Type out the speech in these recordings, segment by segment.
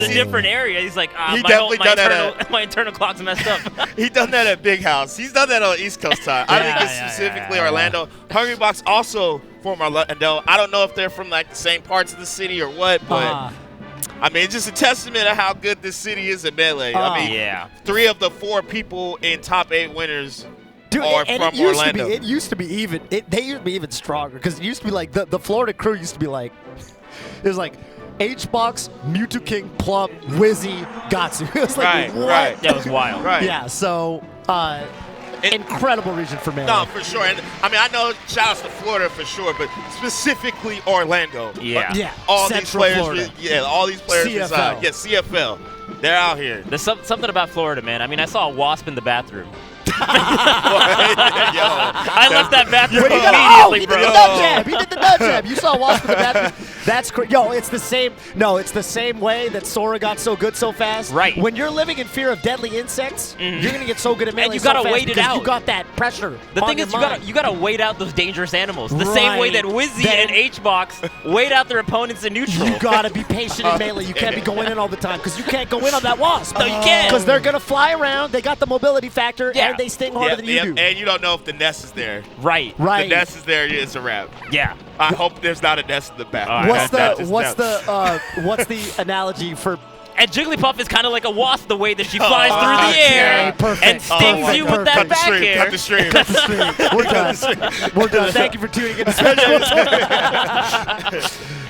a different area. He's like, he definitely done that. My internal clock's messed up. He done that at Big House. He's done that on East Coast time. I think it's specifically Orlando. Hungrybox also from Orlando. I don't know if they're from like the same parts of the city or what, but I mean, it's just a testament of how good this city is in Melee. I mean, 3 of the 4 people in top 8 winners are from Orlando. It used to be even. They used to be even stronger because it used to be like the Florida crew used to be like, it was like HBox, Mewtwo King, Plum, Wizzy, Gatsu. It was like, what? Right. That was wild. Right. Yeah. So. Incredible region for Melee. No, for sure. And I mean, I know shout-outs to Florida for sure, but specifically Orlando. Yeah. All Central these players, Florida. all these players CFL. reside. Yeah, CFL. They're out here. There's something about Florida, man. I mean, I saw a wasp in the bathroom. I left that bathroom immediately, bro. He did the nut jab. He did the nut jab. You saw a wasp in the bathroom. That's crazy. Yo, it's the same. No, it's the same way that Sora got so good so fast. Right. When you're living in fear of deadly insects, you're gonna get so good at Melee. And you gotta wait it out. You got that pressure. The thing is, you gotta wait out those dangerous animals. The same way that Wizzy and HBox wait out their opponents in neutral. You gotta be patient in Melee. You can't be going in all the time because you can't go in on that wasp. No, you can't. Because they're gonna fly around. They got the mobility factor, and they sting harder than you do. And you don't know if the nest is there. Right. The nest is there, it's a wrap. Yeah. I hope there's not a nest in the back. What's the analogy for? And Jigglypuff is kind of like a wasp the way that she flies through the air and stings you with that back hair. Cut the stream. Cut the stream. We're done. We're done. Thank you for tuning in to Special.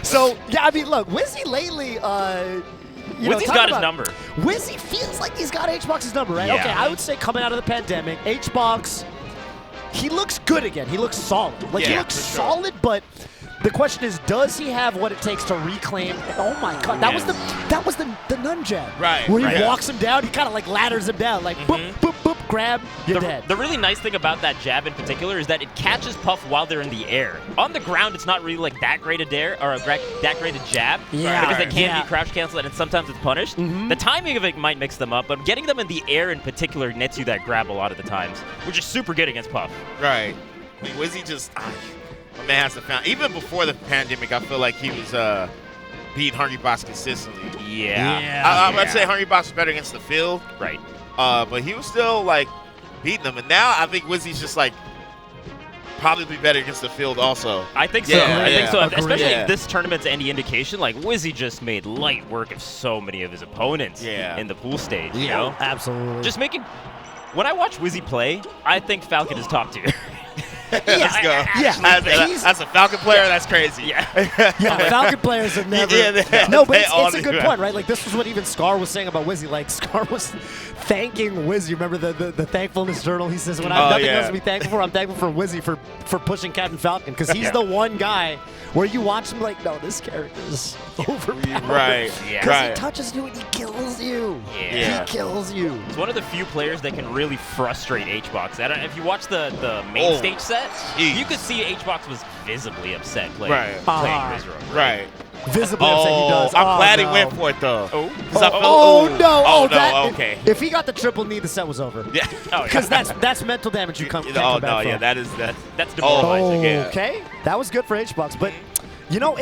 So, yeah, I mean, look, Wizzy lately, Wizzy's got his number. Wizzy feels like he's got HBox's number, right? Yeah. Okay, I would say coming out of the pandemic, HBox, he looks good again. He looks solid. Like, he looks solid, but the question is, does he have what it takes to reclaim? Oh my God, that was the nun jab, right? Where he walks him down, he kind of like ladders him down, like boop boop boop, grab, you're dead. The really nice thing about that jab in particular is that it catches Puff while they're in the air. On the ground, it's not really like that great a dare or that great a jab, because it can be crouch canceled and sometimes it's punished. The timing of it might mix them up, but getting them in the air in particular nets you that grab a lot of the times, which is super good against Puff. Right. I mean, Wizzy just. My man hasn't found. Even before the pandemic, I feel like he was beating Hungrybox consistently. I'd say Hungrybox was better against the field. Right. But he was still like beating them, and now I think Wizzy's just like probably be better against the field also. I think so. I think so. Agreed. Especially if this tournament's any indication, like Wizzy just made light work of so many of his opponents in the pool stage. You know? Absolutely. Just making. When I watch Wizzy play, I think Falcon is top tier. Let's go. As a Falcon player, that's crazy. Yeah, Falcon players have never. No, but it's a good point, right? Like, this was what even Scar was saying about Wizzy. Like, Scar was thanking Wizzy. Remember the thankfulness journal? He says, when I have nothing else to be thankful for, I'm thankful for Wizzy for pushing Captain Falcon. Because he's the one guy where you watch him like, no, this character is overpowered. Right. Because he touches you and he kills you. Yeah. He kills you. It's one of the few players that can really frustrate HBox. I don't know if you watch the main stage set, you could see HBox was visibly upset playing Wizzrobe. Right. Visibly upset he does. I'm glad he went for it, though. Okay. If he got the triple knee, the set was over. Yeah. Because that's mental damage you can't come back from. That's demoralizing. Okay. That was good for HBox. But, you know,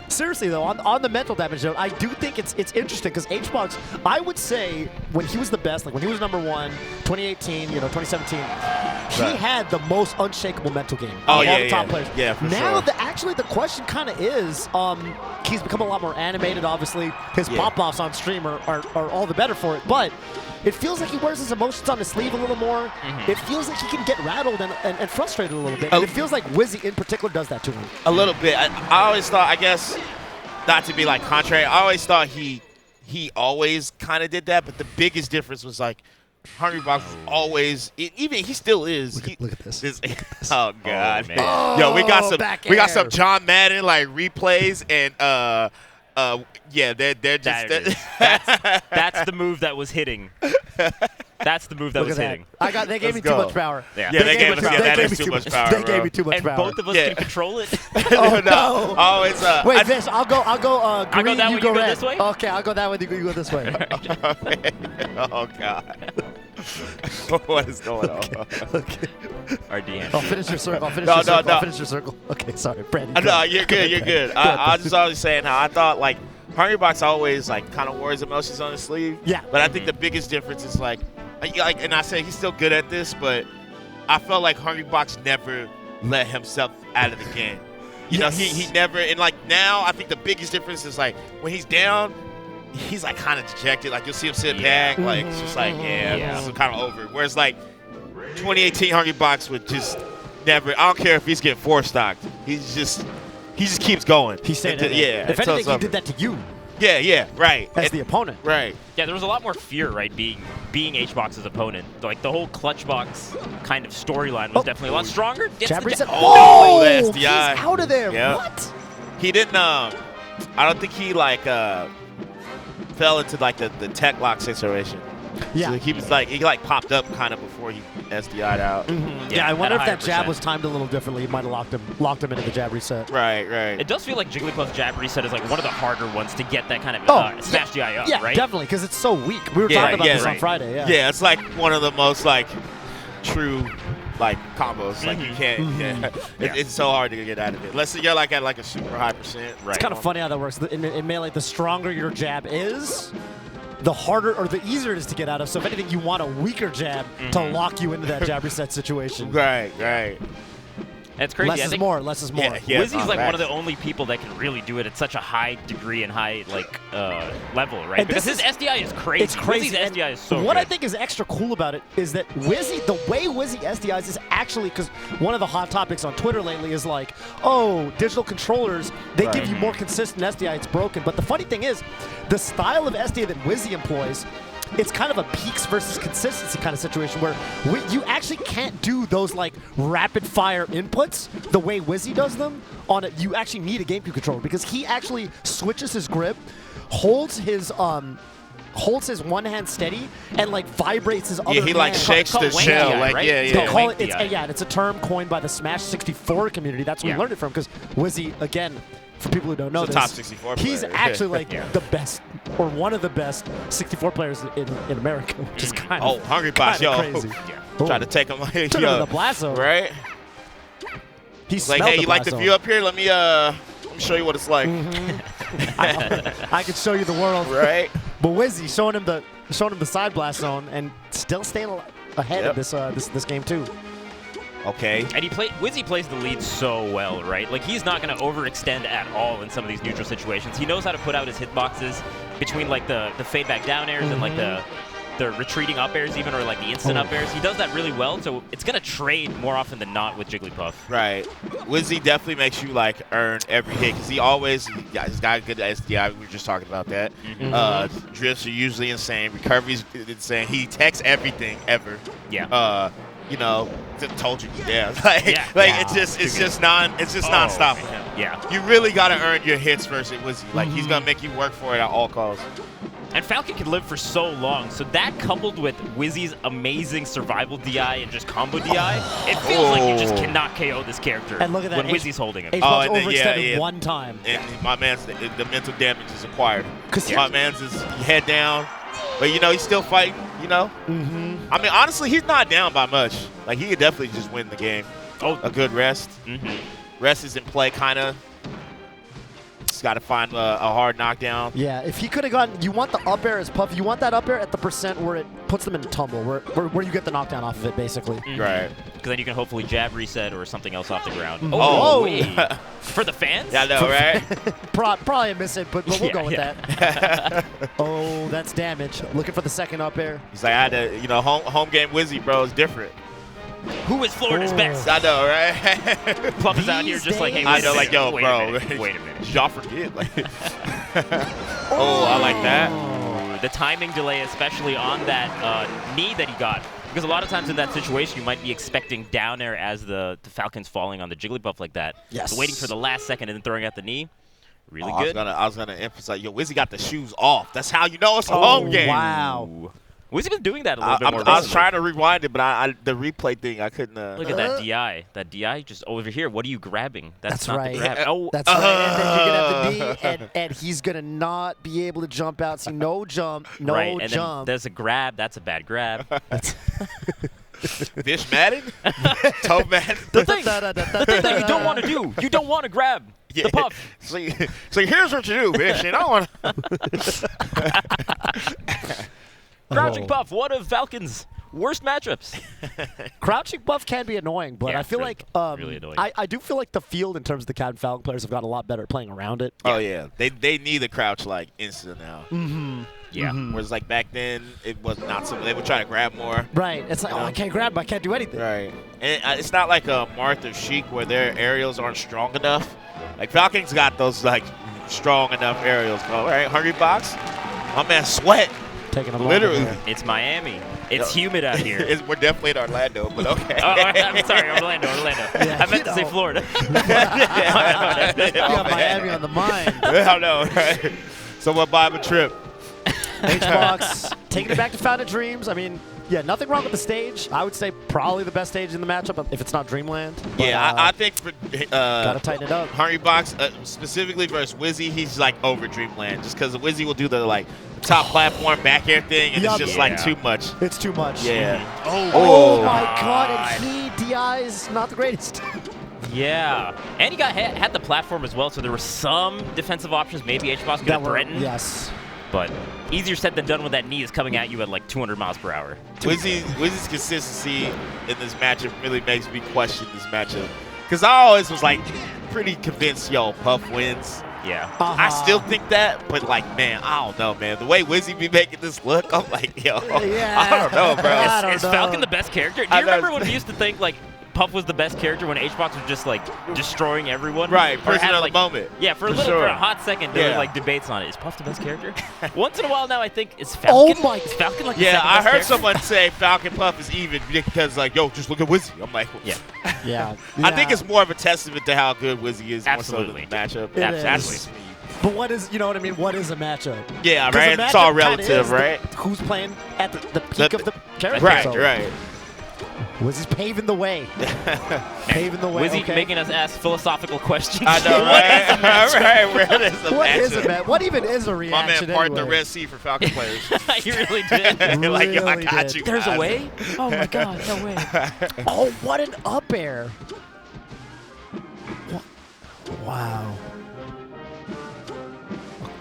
seriously, though, on the mental damage note, I do think it's interesting because HBox, I would say, when he was the best, like when he was #1, 2018, 2017, he had the most unshakable mental game of all the top players. Yeah, for now, sure. actually, the question kind of is, he's become a lot more animated, obviously. His pop-offs on stream are all the better for it, but it feels like he wears his emotions on his sleeve a little more. It feels like he can get rattled and frustrated a little bit. And it feels like Wizzy in particular does that to him. A little bit. I always thought, I guess, not to be like contrary, I always thought he always kind of did that, but the biggest difference was like Hungrybox was always, even he still is. Look at this. Oh God, man. Yo, we got some John Madden like replays and they're just that's the move that was hitting. That's the move that was hitting. They gave me too much power. Yeah, they gave us too much power. They gave me too much power. And both of us can control it. No. Oh, it's wait, Vish, I'll go green, that you way, go you go red. this way? Okay, I'll go that way, you go this way. Oh God. What is going on? Okay. Our DM. I'll finish your circle. I'll finish your circle. Okay, sorry, Brandon. No, you're good. I was just always saying how I thought like Hungrybox always like kind of wears emotions on his sleeve. Yeah. But I think the biggest difference is like, and I say he's still good at this, but I felt like Hungrybox never let himself out of the game. You know, he never, and like now I think the biggest difference is like when he's down, he's like kind of dejected. Like you'll see him sit back, like it's just like this is kind of over. Whereas like 2018 Hungrybox would just never. I don't care if he's getting 4-stocked. He just keeps going. He said, if anything, he did that to you. Yeah, right. As the opponent. Right. Yeah, there was a lot more fear, right, being HBox's opponent. Like, the whole Clutchbox kind of storyline was definitely a lot stronger. Jab reset. The SDI. He's out of there. Yep. What? He didn't, I don't think he, like, fell into, like, the tech lock situation. Yeah. So he was, like, he popped up kind of before he SDI'd out. Yeah, I wonder if that jab was timed a little differently. He might have locked him into the jab reset. Right. It does feel like Jigglypuff jab reset is like one of the harder ones to get that kind of smash DI up, right? Yeah, definitely, because it's so weak. We were talking about this on Friday. Yeah, it's like one of the most like true like combos. Like you can't. It's so hard to get out of it. Let's say you're like at like a super high percent. Right. It's kind of funny how that works. In Melee, the stronger your jab is, the harder or the easier it is to get out of. So if anything, you want a weaker jab to lock you into that jab reset situation. Right. It's crazy. Less is more. Yeah, Wizzy's like one of the only people that can really do it at such a high degree and high level, right? And because his SDI is crazy. It's crazy. Wizzy's SDI is so What good. I think is extra cool about it is that the way Wizzy SDIs is actually, because one of the hot topics on Twitter lately is like, oh, digital controllers, they give you more consistent SDI, it's broken. But the funny thing is, the style of SDI that Wizzy employs, it's kind of a peaks versus consistency kind of situation where you actually can't do those like rapid fire inputs the way Wizzy does them on it. You actually need a GameCube controller because he actually switches his grip, holds his one hand steady and like vibrates his other hand. Yeah, he like shakes the shell. DI, like right? They call it, it's a term coined by the Smash 64 community. That's where we learned it from, because Wizzy, again, for people who don't know He's this, a top 64 player. he's actually like the best, or one of the best 64 players in America, which is kind of Hungrybox, crazy. Try to take him like Took him to the blast zone. right? He's like, hey, you like the view up here? Let me show you what it's like. I could show you the world, right? But Wizzy showing him the side blast zone and still staying ahead of this game too. Okay. And Wizzy plays the lead so well, right? Like, he's not going to overextend at all in some of these neutral situations. He knows how to put out his hitboxes between, like, the fade back down airs and, like, the retreating up airs even, or, like, the instant up airs. He does that really well, so it's going to trade more often than not with Jigglypuff. Right. Wizzy definitely makes you, like, earn every hit, because he's got good SDI. We were just talking about that. Drifts are usually insane. Recovery's insane. He techs everything ever. Yeah. You know, told you, it's just nonstop for him. Yeah. You really gotta earn your hits versus Wizzy. Like he's gonna make you work for it at all costs. And Falcon can live for so long, so that coupled with Wizzy's amazing survival DI and just combo DI, it feels like you just cannot KO this character and look at that, when Wizzy's holding him. HBox overextended one time. And my man's the mental damage is acquired. My man's is head down. But, you know, he's still fighting, you know? I mean, honestly, he's not down by much. Like, he could definitely just win the game. A good rest. Rest is in play, kind of. Just got to find a hard knockdown. Yeah, if he could have gotten, you want the up air as Puff. You want that up air at the percent where it puts them in a tumble, where you get the knockdown off of it, basically. Right. Because then you can hopefully jab reset or something else off the ground. For the fans? Yeah, I know, right? Probably a miss it, but we'll go with that. Oh, that's damage. Looking for the second up air. He's like, I had to, you know, home game Wizzy, bro, is different. Who is Florida's best? I know, right? Pluff is out here just like, hey, I know, like, yo, wait a minute. Y'all forget. Like, I like that. The timing delay, especially on that knee that he got. Because a lot of times in that situation, you might be expecting down air as the Falcon's falling on the Jigglypuff like that. Yes. So waiting for the last second and then throwing out the knee. Really good. I was gonna emphasize, yo, Wizzy got the shoes off. That's how you know it's a home game. Wow. Wizzy been doing that a little bit more I was trying to rewind it, but the replay thing, I couldn't. Look at that DI. That DI just over here. What are you grabbing? That's not right. the grab. That's right. And then you're going to have the knee, and he's going to not be able to jump out. See, no jump, no right. And jump. Then there's a grab. That's a bad grab. Fish Madden? Toe Madden? The thing that you don't want to do. You don't want to grab. Yeah. The Puff. So here's what you do, bitch. You don't want Crouching Puff, one of Falcon's worst matchups. Crouching Puff can be annoying, but Yeah, I feel really, like really annoying. I do feel like the field in terms of the Captain Falcon players have gotten a lot better at playing around it. Oh, yeah. They need the crouch, like, instant now. Mm-hmm. Yeah. Whereas, like, back then, it was not something. They would try to grab more. Right. It's like, oh, I can't grab him. I can't do anything. Right. And it's not like a Marth or Sheik where their aerials aren't strong enough. Like, Falcon's got those, like, strong enough aerials. All right, Hungrybox. My man Sweat. Taking a Literally. It's Miami. It's humid out here. We're definitely in Orlando, but okay. I'm sorry, Orlando. Yeah, I meant to say Florida. You got Miami on the mind. I know, right? So we'll buy him a trip. H-Box taking it back to Fountain Dreams. I mean, yeah, nothing wrong with the stage. I would say probably the best stage in the matchup if it's not Dreamland. But, Yeah, I think for gotta tighten it up. Hungrybox, specifically versus Wizzy, he's like over Dreamland just because Wizzy will do the like top platform back air thing, and it's just like too much. It's too much. Yeah. Oh my God! And DI's not the greatest. Yeah. And he had the platform as well, so there were some defensive options maybe H-Box could have threatened. Yes. But easier said than done when that knee is coming at you at like 200 miles per hour. Wizzy's consistency in this matchup really makes me question this matchup. Because I always was like pretty convinced, yo, Puff wins. Yeah. I still think that, but like, man, I don't know, man. The way Wizzy be making this look, I'm like, yo, I don't know, bro. Is Falcon the best character? Do you remember when we used to think like Puff was the best character when H-Box was just like destroying everyone? Right, person of like, the moment. Yeah, for a hot second, there were like debates on it. Is Puff the best character? Once in a while now, I think is Falcon. Oh my! Is Falcon like Yeah, the I heard character? someone say Falcon Puff is even because like, yo, just look at Wizzy. I'm like, Yeah. Yeah. I think it's more of a testament to how good Wizzy is. Absolutely. More so than the matchup. It Absolutely. is. But what is, you know what I mean? What is a matchup? Yeah, 'Cause right. a It's all matchup kinda relative, is right? Who's playing at the peak of the character? Right, So right. Wizzy's paving the way. Paving the way. Wizzy Okay. making us ask philosophical questions. I know, right? Right. Where is the What is a matchup? match? What even is a My reaction? man part the anyway? Red Sea for Falcon players. You really did. Like, yo, I Really got did. you. There's a guys. way? Oh my God, no way. Oh, what an up air! Wow.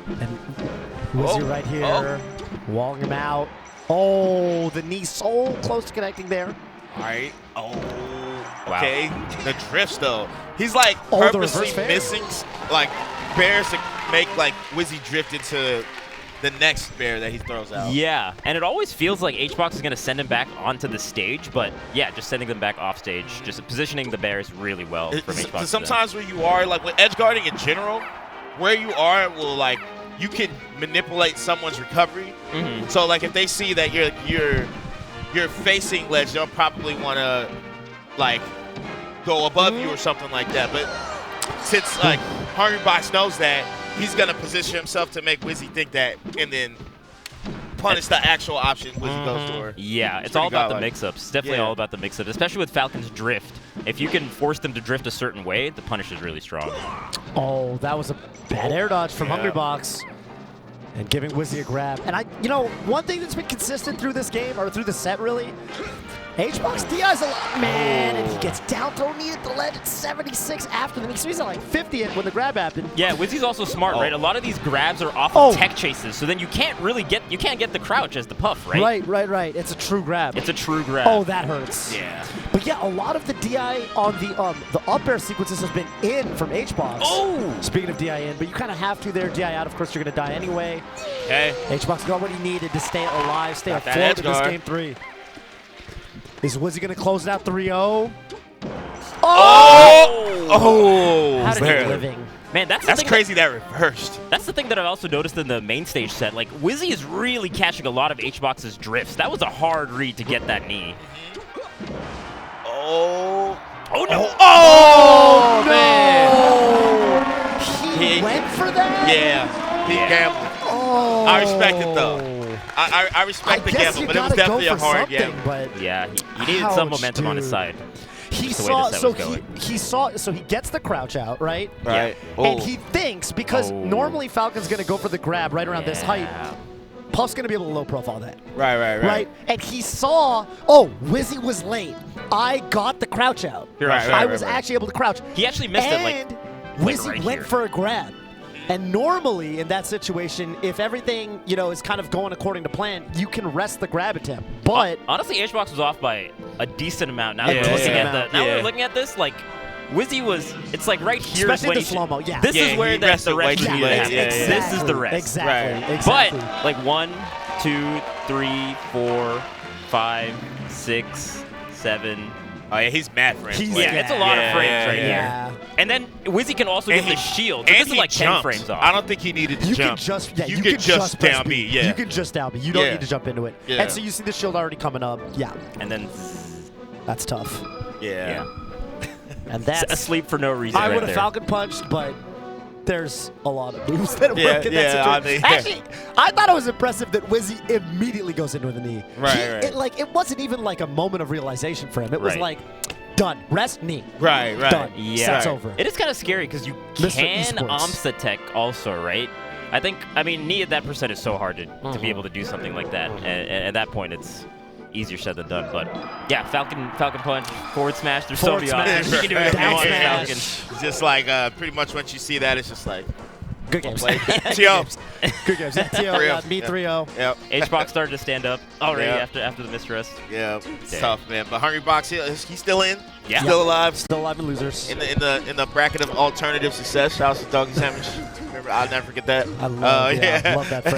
And Wizzy right here, walling him out. Oh, the knee so close to connecting there. All right. Oh. Wow. Okay. The drifts though. He's like Oh, the purposely reverse fair. missing like bears to make like Wizzy drift into the next bear that he throws out. Yeah, and it always feels like H-Box is going to send him back onto the stage, but yeah, just sending them back off stage, just positioning the bears really well from H-Box. Sometimes where you are, like with edge guarding in general, where you are will like you can manipulate someone's recovery. Mm-hmm. So like if they see that you're facing ledge, they'll probably want to like go above you or something like that. But since like Hungrybox knows that, he's gonna position himself to make Wizzy think that, and then punish the actual option Wizzy goes for. Yeah, it's all about the mix-ups. It's definitely Yeah. all about the mix-ups, especially with Falcon's drift. If you can force them to drift a certain way, the punish is really strong. Oh, that was a bad air dodge from Yeah. Hungrybox. And giving Wizzy a grab. And one thing that's been consistent through this game, or through the set really, H-Box DI's a lot, man, and he gets down throw knee at the ledge at 76 after the knee. So he's at like 50 when the grab happened. Yeah, Wizzy's also smart, right? A lot of these grabs are off Oh. of tech chases, so then you can't get the crouch as the Puff, right? Right. It's a true grab. It's a true grab. Oh, that hurts. Yeah. But yeah, a lot of the DI on the up air sequences has been in from H-Box. Oh! Speaking of DI in, but you kind of have to there. DI out, of course, you're going to die anyway. Okay. H-Box got what he needed to stay alive, stay Got that afloat edge in this guard. game 3. Is Wizzy going to close it out 3-0? Oh! How did he man. living? Man, that's Crazy that reversed. That's the thing that I've also noticed in the main stage set. Like, Wizzy is really catching a lot of H-Box's drifts. That was a hard read to get that knee. Oh. Oh, no. Oh, man. He went for that? Yeah. He gambled. Oh. I respect it, though. I respect the guess gamble, you but it was gotta definitely go a for hard something, gamble. But Yeah, he needed some Ouch, momentum on his dude. side. he Just the way saw, the set so was going. he saw, so he gets the crouch out, right? Right. And Oh. he thinks, because Oh. normally Falcon's going to go for the grab right around this height, Puff's going to be able to low profile that. Right. And he saw, oh, Wizzy was late. I got the crouch out. You're Right, right. right. I was actually able to crouch. He actually missed it. Like, And Wizzy went for a grab. And normally in that situation, if everything, is kind of going according to plan, you can rest the grab attempt. But honestly, HBox was off by a decent amount. Now we're looking at this, like, Wizzy was, it's like right here. Especially the slow-mo, yeah. This is where the rest would need to happen. This is the rest. Exactly. But, like, 1, 2, 3, 4, 5, 6, 7. Oh, yeah, he's mad frames. It's a lot of frames right here. And then Wizzy can also get the shield. So this is like 10 frames off. I don't think he needed to jump. You can just down me. You can just down me. You don't need to jump into it. Yeah. And so you see the shield already coming up. Yeah. And then that's tough. Yeah. And that's asleep for no reason. I would have Falcon punched, but there's a lot of moves that work in that situation. Actually, I thought it was impressive that Wizzy immediately goes into the knee. It wasn't even like a moment of realization for him. It was like, done. Rest, knee. Done. Yeah. Set's over. It is kind of scary because you can Amsa tech also, right? I mean, knee at that percent is so hard to be able to do something like that. And at that point, it's easier said than done. But yeah, Falcon punch, forward smash. There's so many options. You can do whatever you want with Falcon. It's just like pretty much once you see that, it's just like good games. T.O. Good games. T.O. Me 3-0. Yep. HBox started to stand up already after the missed rest. Yeah, it's tough, man. But Hungrybox, he's still in. Yeah. Still alive. Still alive in losers. In the bracket of alternative success. Shout out to Doggy Sandwich. Remember, I'll never forget that. I love that phrase.